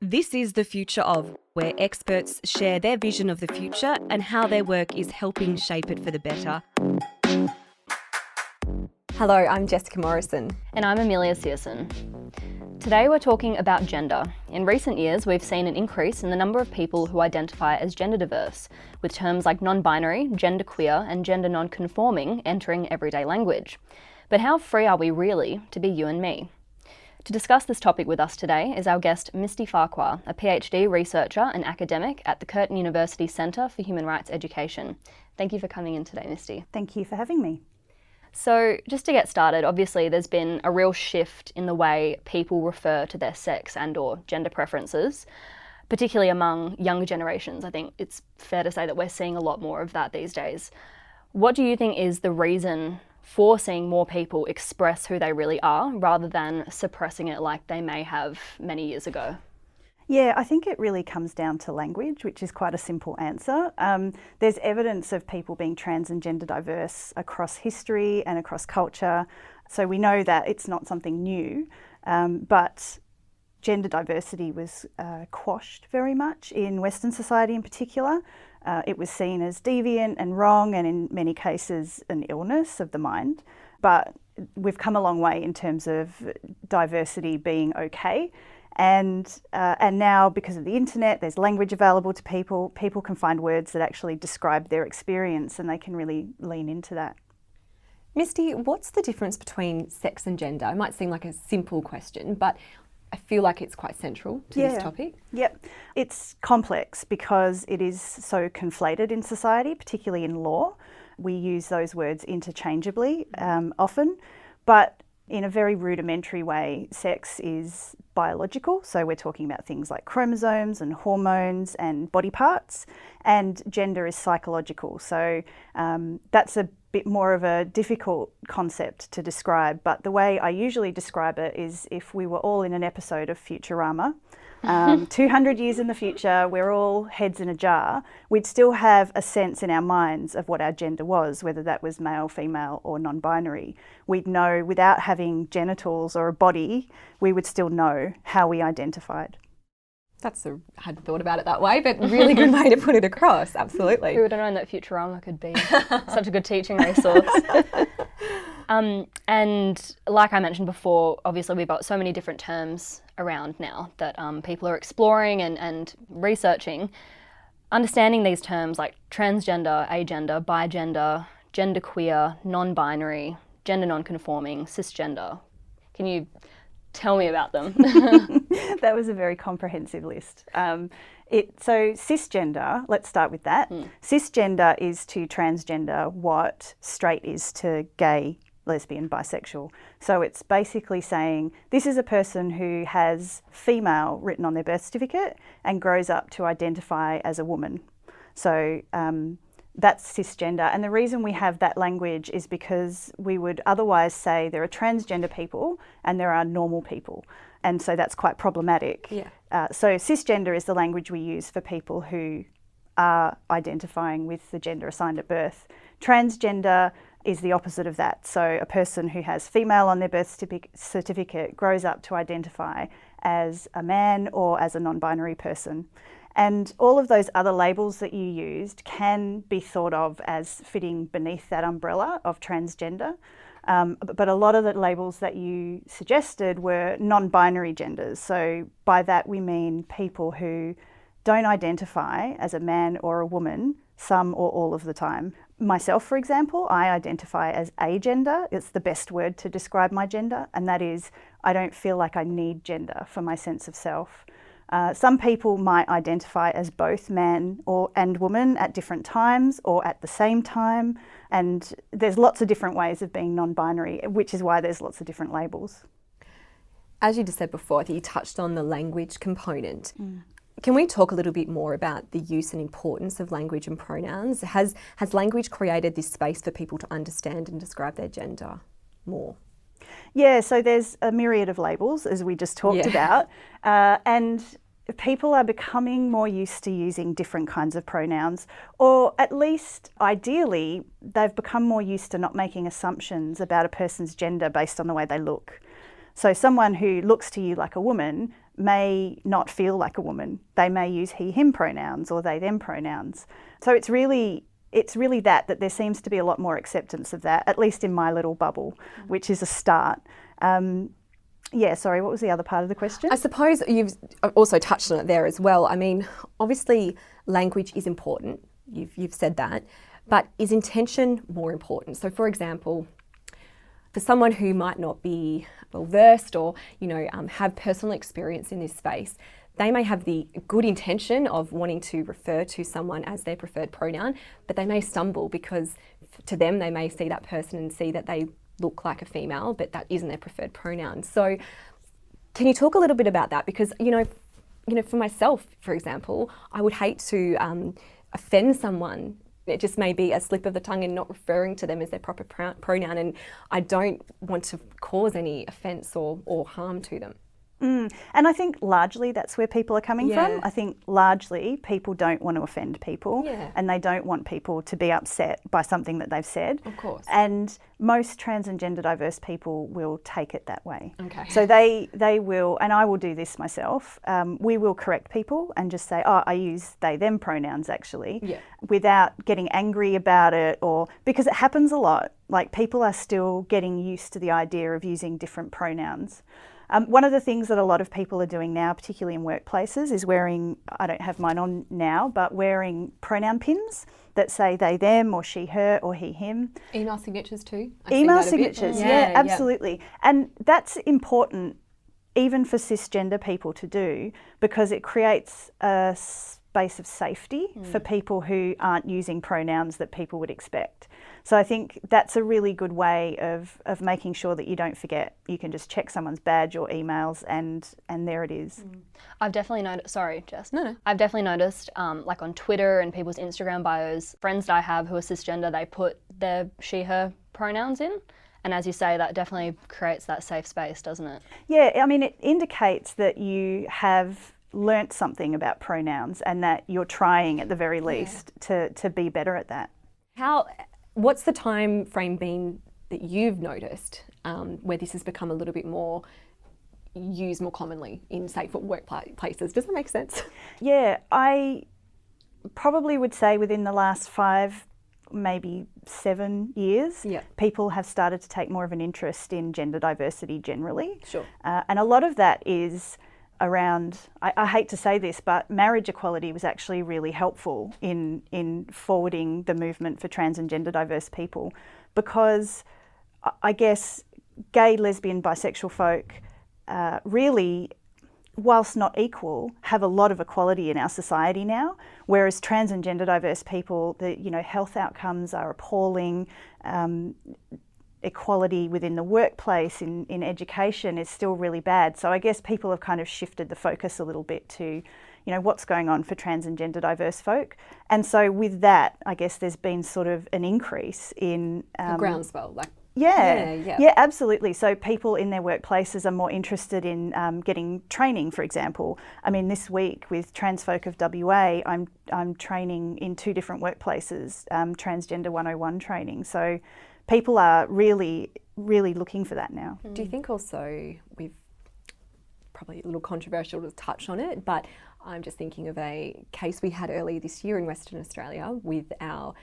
This is The Future Of, where experts share their vision of the future and how their work is helping shape it for the better. Hello, I'm Jessica Morrison. And I'm Amelia Searson. Today we're talking about gender. In recent years, we've seen an increase in the number of people who identify as gender diverse, with terms like non-binary, genderqueer, and gender-nonconforming entering everyday language. But how free are we really to be you and me? To discuss this topic with us today is our guest Misty Farquhar, a PhD researcher and academic at the Curtin University Centre for Human Rights Education. Thank you for coming in today, Misty. Thank you for having me. So just to get started, obviously there's been a real shift in the way people refer to their sex and or gender preferences, particularly among younger generations. I think it's fair to say that we're seeing a lot more of that these days. What do you think is the reason for seeing more people express who they really are rather than suppressing it like they may have many years ago? Yeah, I think it really comes down to language, which is quite a simple answer. There's evidence of people being trans and gender diverse across history and across culture. So we know that it's not something new, but gender diversity was quashed very much in Western society in particular. It was seen as deviant and wrong, and in many cases an illness of the mind. But we've come a long way in terms of diversity being okay. And now, because of the internet, there's language available to people. People can find words that actually describe their experience, and they can really lean into that. Misty, what's the difference between sex and gender? It might seem like a simple question, but I feel like it's quite central to this topic. Yep. It's complex because it is so conflated in society, particularly in law. We use those words interchangeably often, but in a very rudimentary way, sex is biological. So we're talking about things like chromosomes and hormones and body parts, and gender is psychological. So that's a bit more of a difficult concept to describe, but the way I usually describe it is if we were all in an episode of Futurama, 200 years in the future, we're all heads in a jar, we'd still have a sense in our minds of what our gender was, whether that was male, female or non-binary. We'd know without having genitals or a body, we would still know how we identified. I hadn't thought about it that way, but really good way to put it across, absolutely. Who would have known that Futurama could be such a good teaching resource? And like I mentioned before, obviously we've got so many different terms around now that people are exploring and researching. Understanding these terms like transgender, agender, bigender, genderqueer, non-binary, gender-nonconforming, cisgender. Can you tell me about them? That was a very comprehensive list. So cisgender, let's start with that. Cisgender is to transgender what straight is to gay, lesbian, bisexual. So it's basically saying this is a person who has female written on their birth certificate and grows up to identify as a woman. So that's cisgender. And the reason we have that language is because we would otherwise say there are transgender people and there are normal people. And so that's quite problematic. Yeah. So cisgender is the language we use for people who are identifying with the gender assigned at birth. Transgender is the opposite of that. So a person who has female on their birth certificate grows up to identify as a man or as a non-binary person. And all of those other labels that you used can be thought of as fitting beneath that umbrella of transgender. But a lot of the labels that you suggested were non-binary genders. So by that we mean people who don't identify as a man or a woman some or all of the time. Myself, for example, I identify as agender. It's the best word to describe my gender, and that is I don't feel like I need gender for my sense of self. Some people might identify as both man and woman at different times or at the same time, and there's lots of different ways of being non-binary, which is why there's lots of different labels. As you just said before, I think you touched on the language component. Can we talk a little bit more about the use and importance of language and pronouns? Has language created this space for people to understand and describe their gender more? Yeah, so there's a myriad of labels, as we just talked about, and people are becoming more used to using different kinds of pronouns, or at least ideally they've become more used to not making assumptions about a person's gender based on the way they look. So someone who looks to you like a woman may not feel like a woman. They may use he, him pronouns or they, them pronouns. So it's really that there seems to be a lot more acceptance of that, at least in my little bubble, which is a start. Sorry, what was the other part of the question? I suppose you've also touched on it there as well. I mean, obviously language is important. You've said that. But is intention more important? So for example, for someone who might not be well versed or, have personal experience in this space, they may have the good intention of wanting to refer to someone as their preferred pronoun, but they may stumble because to them they may see that person and see that they look like a female, but that isn't their preferred pronoun. So can you talk a little bit about that? Because, for myself, for example, I would hate to offend someone. It just may be a slip of the tongue and not referring to them as their proper pronoun, and I don't want to cause any offence or harm to them. And I think largely that's where people are coming from. I think largely people don't want to offend people and they don't want people to be upset by something that they've said. Of course. And most trans and gender diverse people will take it that way. Okay. So they will, and I will do this myself, we will correct people and just say, oh, I use they, them pronouns actually, without getting angry about it, or because it happens a lot. Like people are still getting used to the idea of using different pronouns. One of the things that a lot of people are doing now, particularly in workplaces, is wearing, I don't have mine on now, but wearing pronoun pins that say they, them, or she, her, or he, him. Email signatures too. Email signatures, absolutely. And that's important even for cisgender people to do, because it creates a space of safety for people who aren't using pronouns that people would expect. So I think that's a really good way of making sure that you don't forget. You can just check someone's badge or emails and there it is. I've definitely noticed, sorry Jess. No. I've definitely noticed like on Twitter and people's Instagram bios, friends that I have who are cisgender, they put their she, her pronouns in. And as you say, that definitely creates that safe space, doesn't it? Yeah, I mean, it indicates that you have learnt something about pronouns and that you're trying at the very least to be better at that. What's the time frame been that you've noticed where this has become a little bit more used more commonly in safe workplaces? Does that make sense? Yeah, I probably would say within the last 5, maybe 7 years, people have started to take more of an interest in gender diversity generally. Sure. And a lot of that is around, I hate to say this, but marriage equality was actually really helpful in forwarding the movement for trans and gender diverse people, because I guess gay, lesbian, bisexual folk really, whilst not equal, have a lot of equality in our society now, whereas trans and gender diverse people, the health outcomes are appalling. Equality within the workplace, in education is still really bad. So I guess people have kind of shifted the focus a little bit to, what's going on for trans and gender diverse folk. And so with that, I guess there's been sort of an increase in... a groundswell, Yeah, absolutely. So people in their workplaces are more interested in getting training, for example. I mean, this week with Trans Folk of WA, I'm training in 2 different workplaces, Transgender 101 training. So people are really, really looking for that now. Do you think also, we've probably a little controversial to touch on it, but I'm just thinking of a case we had earlier this year in Western Australia with our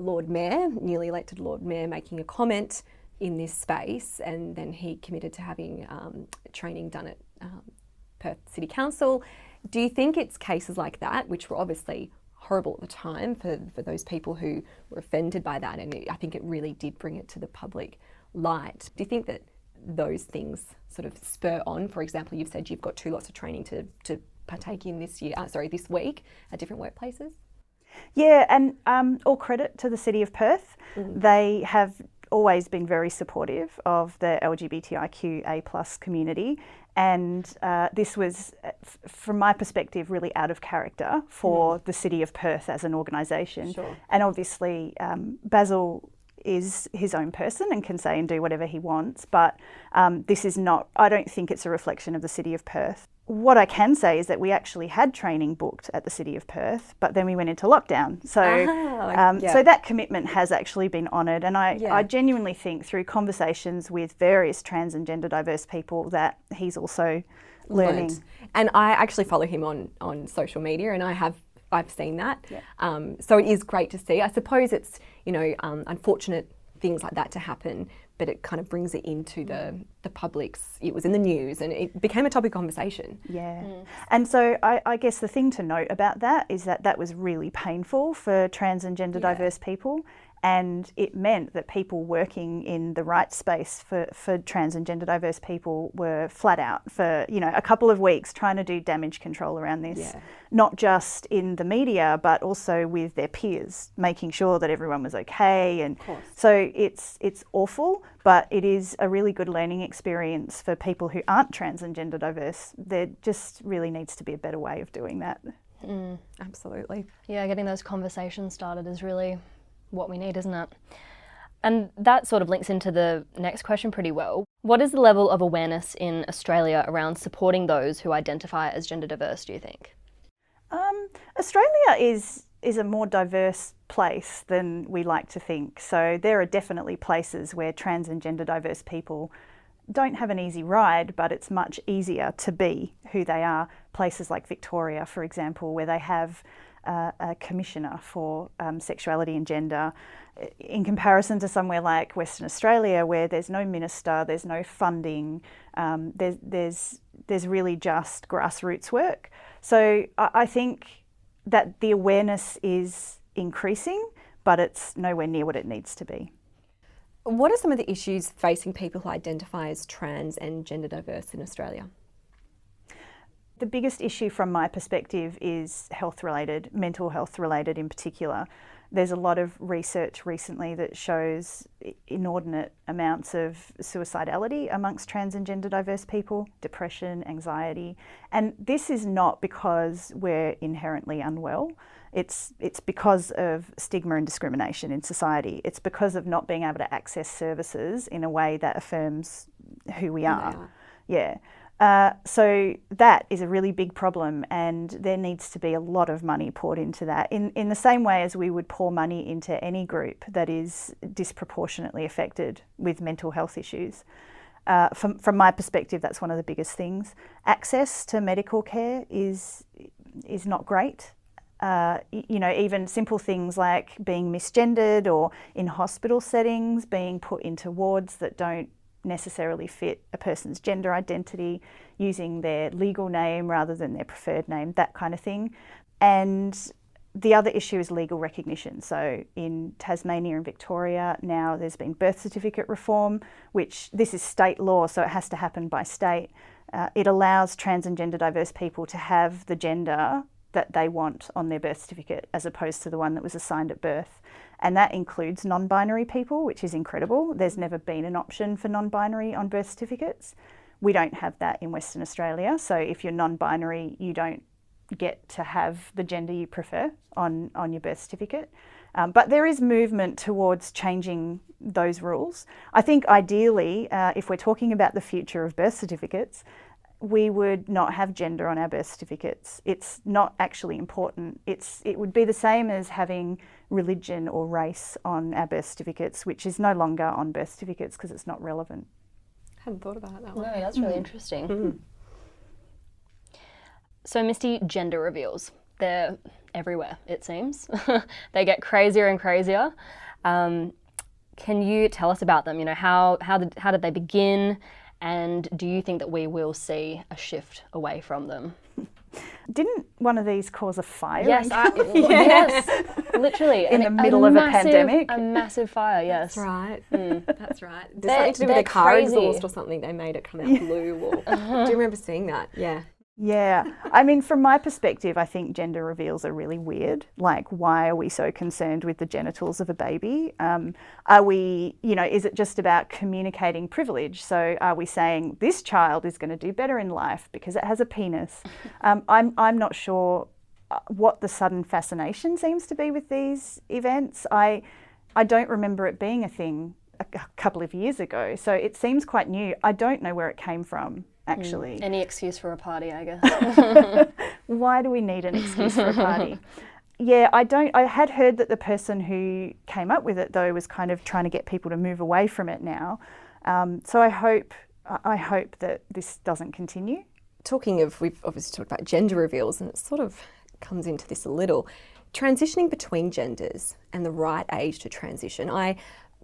Lord Mayor, newly elected Lord Mayor, making a comment in this space, and then he committed to having training done at Perth City Council. Do you think it's cases like that, which were obviously horrible at the time for those people who were offended by that, and I think it really did bring it to the public light. Do you think that those things sort of spur on? For example, you've said you've got 2 lots of training to partake in this week at different workplaces. Yeah, and all credit to the City of Perth. They have always been very supportive of the LGBTIQA+ community, and this was, from my perspective, really out of character for the City of Perth as an organisation. Sure. And obviously Basil is his own person and can say and do whatever he wants, but this is not, I don't think it's a reflection of the City of Perth. What I can say is that we actually had training booked at the City of Perth, but then we went into lockdown. So so that commitment has actually been honoured, and I genuinely think through conversations with various trans and gender diverse people that he's also learning. Learned. And I actually follow him on social media, and I've seen that. Yeah. So it is great to see. I suppose it's, unfortunate things like that to happen, but it kind of brings it into the public's, it was in the news and it became a topic of conversation. Yeah. And so I guess the thing to note about that is that was really painful for trans and gender diverse people. And it meant that people working in the right space for trans and gender diverse people were flat out for, a couple of weeks trying to do damage control around this, not just in the media, but also with their peers, making sure that everyone was okay. And so it's awful, but it is a really good learning experience for people who aren't trans and gender diverse. There just really needs to be a better way of doing that. Absolutely. Yeah, getting those conversations started is really what we need, isn't it? And that sort of links into the next question pretty well. What is the level of awareness in Australia around supporting those who identify as gender diverse, do you think? Australia is a more diverse place than we like to think. So there are definitely places where trans and gender diverse people don't have an easy ride, but it's much easier to be who they are. Places like Victoria, for example, where they have a commissioner for sexuality and gender, in comparison to somewhere like Western Australia, where there's no minister, there's no funding, there's really just grassroots work. So I think that the awareness is increasing, but it's nowhere near what it needs to be. What are some of the issues facing people who identify as trans and gender diverse in Australia? The biggest issue from my perspective is health-related, mental health-related in particular. There's a lot of research recently that shows inordinate amounts of suicidality amongst trans and gender diverse people, depression, anxiety. And this is not because we're inherently unwell. It's because of stigma and discrimination in society. It's because of not being able to access services in a way that affirms who we are. Yeah. So that is a really big problem, and there needs to be a lot of money poured into that in the same way as we would pour money into any group that is disproportionately affected with mental health issues. From my perspective, that's one of the biggest things. Access to medical care is not great. Even simple things like being misgendered or in hospital settings, being put into wards that don't necessarily fit a person's gender identity, using their legal name rather than their preferred name, that kind of thing. And the other issue is legal recognition. So in Tasmania and Victoria now there's been birth certificate reform, which this is state law, so it has to happen by state. It allows trans and gender diverse people to have the gender that they want on their birth certificate as opposed to the one that was assigned at birth. And that includes non-binary people, which is incredible. There's never been an option for non-binary on birth certificates. We don't have that in Western Australia. So if you're non-binary, you don't get to have the gender you prefer on your birth certificate. But there is movement towards changing those rules. I think ideally, if we're talking about the future of birth certificates, we would not have gender on our birth certificates. It's not actually important. It would be the same as having religion or race on our birth certificates, which is no longer on birth certificates because it's not relevant. I hadn't thought about that one. No, that's really interesting. So Misty, gender reveals, they're everywhere, it seems. They get crazier and crazier. Can you tell us about them? How did they begin? And do you think that we will see a shift away from them? Didn't one of these cause a fire? Yes, yes, literally. In the middle of a pandemic? A massive fire, yes. That's right. That's right. There's something to do with a car exhaust or something. They made it come out blue. Or, do you remember seeing that? Yeah. Yeah. I mean, from my perspective, I think gender reveals are really weird. Like, why are we so concerned with the genitals of a baby? Are we, is it just about communicating privilege? So are we saying this child is going to do better in life because it has a penis? I'm not sure what the sudden fascination seems to be with these events. I don't remember it being a thing a couple of years ago. So it seems quite new. I don't know where it came from. Actually. Any excuse for a party, I guess. Why do we need an excuse for a party? Yeah, I had heard that the person who came up with it, though, was kind of trying to get people to move away from it now. So I hope that this doesn't continue. talking of, we've obviously talked about gender reveals, and it sort of comes into this a little. Transitioning between genders and the right age to transition. I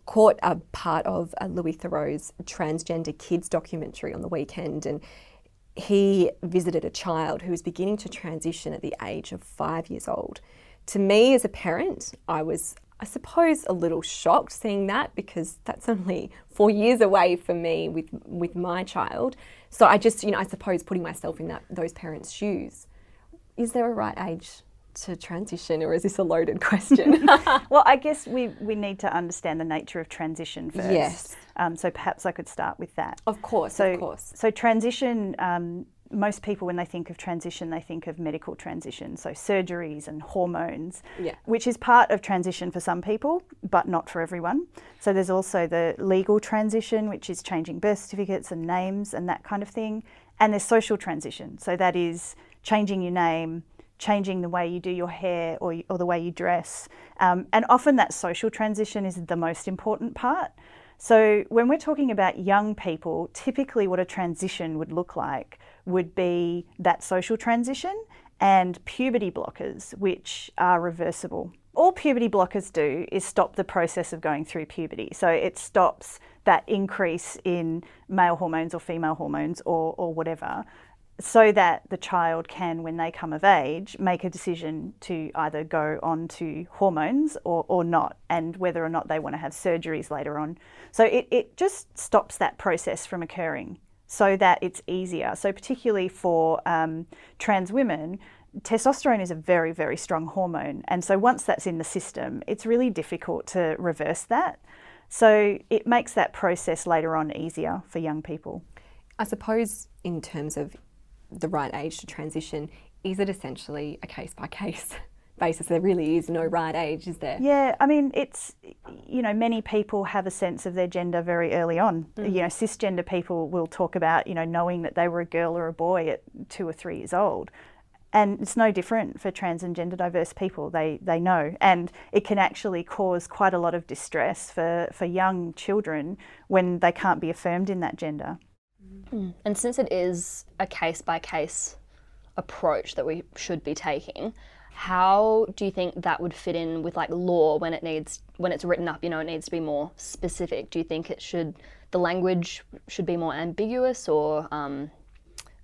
caught a part of Louis Theroux's transgender kids documentary on the weekend, and he visited a child who was beginning to transition at the age of 5 years old. To me as a parent, I was, I suppose, a little shocked seeing that, because that's only 4 years away for me with my child. So I just, I suppose putting myself in those parents' shoes. Is there a right age to transition, or is this a loaded question? Well, I guess we need to understand the nature of transition first. Yes. So perhaps I could start with that. Of course. So transition, most people, when they think of transition, they think of medical transition, so surgeries and hormones, which is part of transition for some people, but not for everyone. So there's also the legal transition, which is changing birth certificates and names and that kind of thing. And there's social transition. So that is changing your name, changing the way you do your hair or the way you dress. And often that social transition is the most important part. So when we're talking about young people, typically what a transition would look like would be that social transition and puberty blockers, which are reversible. All puberty blockers do is stop the process of going through puberty. So it stops that increase in male hormones or female hormones or whatever, so that the child can, when they come of age, make a decision to either go on to hormones or not, and whether or not they want to have surgeries later on. So it just stops that process from occurring so that it's easier. So particularly for trans women, testosterone is a very, very strong hormone. And so once that's in the system, it's really difficult to reverse that. So it makes that process later on easier for young people. I suppose in terms of the right age to transition, is it essentially a case-by-case basis? There really is no right age, is there? Yeah, I mean, it's, many people have a sense of their gender very early on. Cisgender people will talk about, knowing that they were a girl or a boy at 2 or 3 years old. And it's no different for trans and gender diverse people. They know, and it can actually cause quite a lot of distress for young children when they can't be affirmed in that gender. And since it is a case-by-case approach that we should be taking, how do you think that would fit in with law when it's written up? It needs to be more specific. Do you think the language should be more ambiguous, or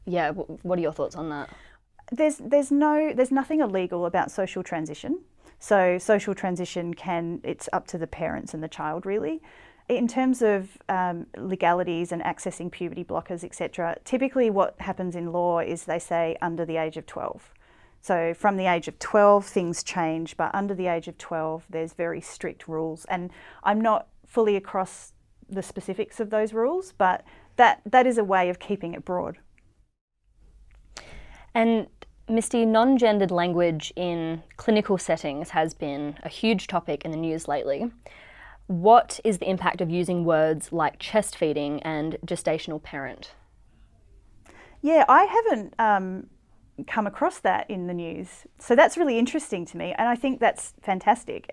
what are your thoughts on that? There's nothing illegal about social transition. So social transition it's up to the parents and the child really. In terms of legalities and accessing puberty blockers, etc., typically what happens in law is they say under the age of 12. So from the age of 12 things change, but under the age of 12 there's very strict rules. And I'm not fully across the specifics of those rules, but that is a way of keeping it broad. And Misty, non-gendered language in clinical settings has been a huge topic in the news lately. What is the impact of using words like chest feeding and gestational parent? Yeah, I haven't come across that in the news. So that's really interesting to me, and I think that's fantastic.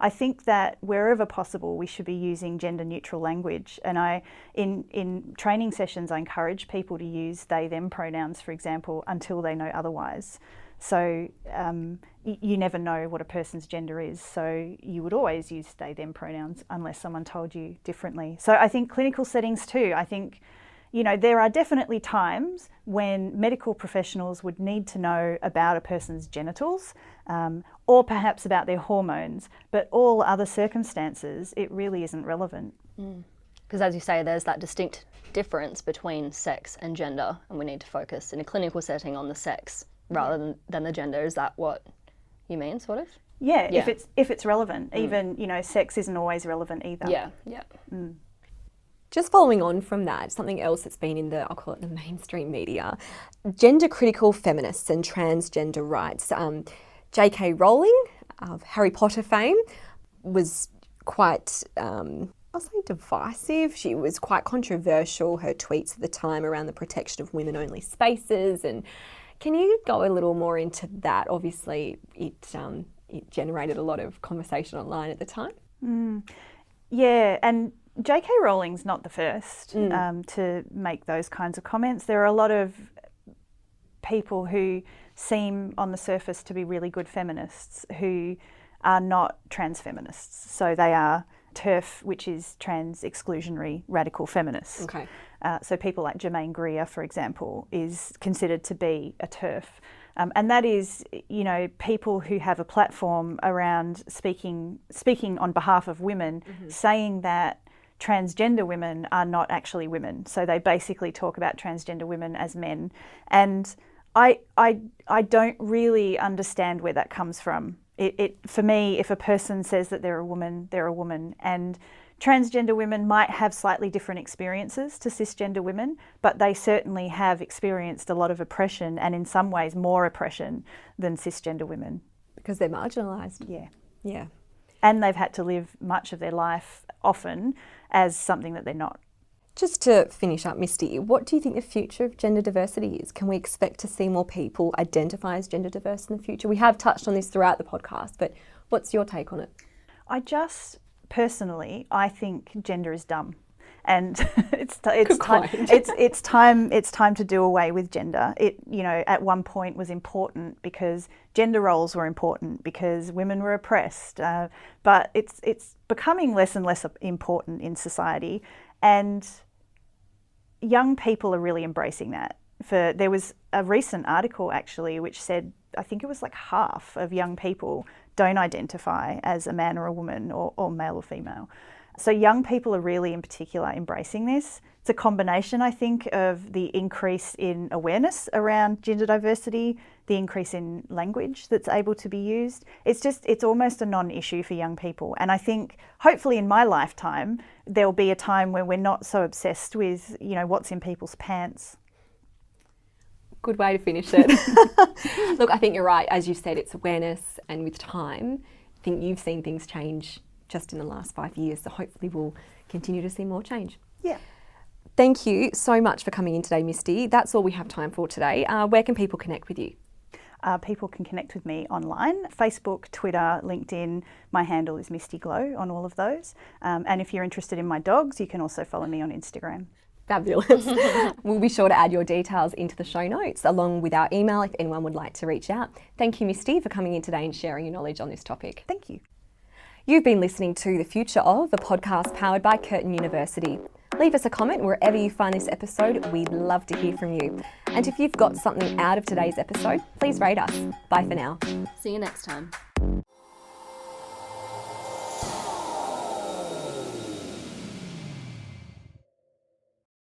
I think that wherever possible we should be using gender neutral language, and in training sessions I encourage people to use they them pronouns, for example, until they know otherwise. So you never know what a person's gender is, so you would always use they them pronouns unless someone told you differently. So I think clinical settings too, I think there are definitely times when medical professionals would need to know about a person's genitals or perhaps about their hormones, but all other circumstances, it really isn't relevant. Because as you say, there's that distinct difference between sex and gender, and we need to focus in a clinical setting on the sex rather than the gender. Is that what you mean, sort of? Yeah. If it's relevant. Even, sex isn't always relevant either. Yeah. Just following on from that, something else that's been I'll call it the mainstream media, gender-critical feminists and transgender rights. J.K. Rowling, of Harry Potter fame, was quite, I'll say divisive. She was quite controversial, her tweets at the time around the protection of women-only spaces. And can you go a little more into that? Obviously, it generated a lot of conversation online at the time. Yeah, and J.K. Rowling's not the first to make those kinds of comments. There are a lot of people who seem on the surface to be really good feminists who are not trans feminists. So they are TERF, which is trans exclusionary radical feminists. Okay. So people like Germaine Greer, for example, is considered to be a TERF. And that is, you know, people who have a platform around speaking on behalf of women, saying that transgender women are not actually women. So they basically talk about transgender women as men. And I don't really understand where that comes from. For me, if a person says that they're a woman, they're a woman. And transgender women might have slightly different experiences to cisgender women, but they certainly have experienced a lot of oppression, and in some ways more oppression than cisgender women. Because they're marginalised. Yeah. Yeah. And they've had to live much of their life often as something that they're not. Just to finish up, Misty, what do you think the future of gender diversity is? Can we expect to see more people identify as gender diverse in the future? We have touched on this throughout the podcast, but what's your take on it? Personally, I think gender is dumb, and it's time to do away with gender. It, you know, at one point was important because gender roles were important because women were oppressed, but it's becoming less and less important in society, and young people are really embracing that. There was a recent article actually which said, I think it was like half of young people don't identify as a man or a woman or male or female. So young people are really in particular embracing this. It's a combination, I think, of the increase in awareness around gender diversity, the increase in language that's able to be used. It's almost a non-issue for young people. And I think hopefully in my lifetime, there'll be a time when we're not so obsessed with, you know, what's in people's pants. Good way to finish it. Look, I think you're right. As you said, it's awareness, and with time, I think you've seen things change just in the last 5 years. So hopefully we'll continue to see more change. Yeah. Thank you so much for coming in today, Misty. That's all we have time for today. Where can people connect with you? People can connect with me online, Facebook, Twitter, LinkedIn. My handle is Misty Glow on all of those. And if you're interested in my dogs, you can also follow me on Instagram. Fabulous. We'll be sure to add your details into the show notes along with our email if anyone would like to reach out. Thank you, Misty, for coming in today and sharing your knowledge on this topic. Thank you. You've been listening to The Future Of, a podcast powered by Curtin University. Leave us a comment wherever you find this episode. We'd love to hear from you. And if you've got something out of today's episode, please rate us. Bye for now. See you next time.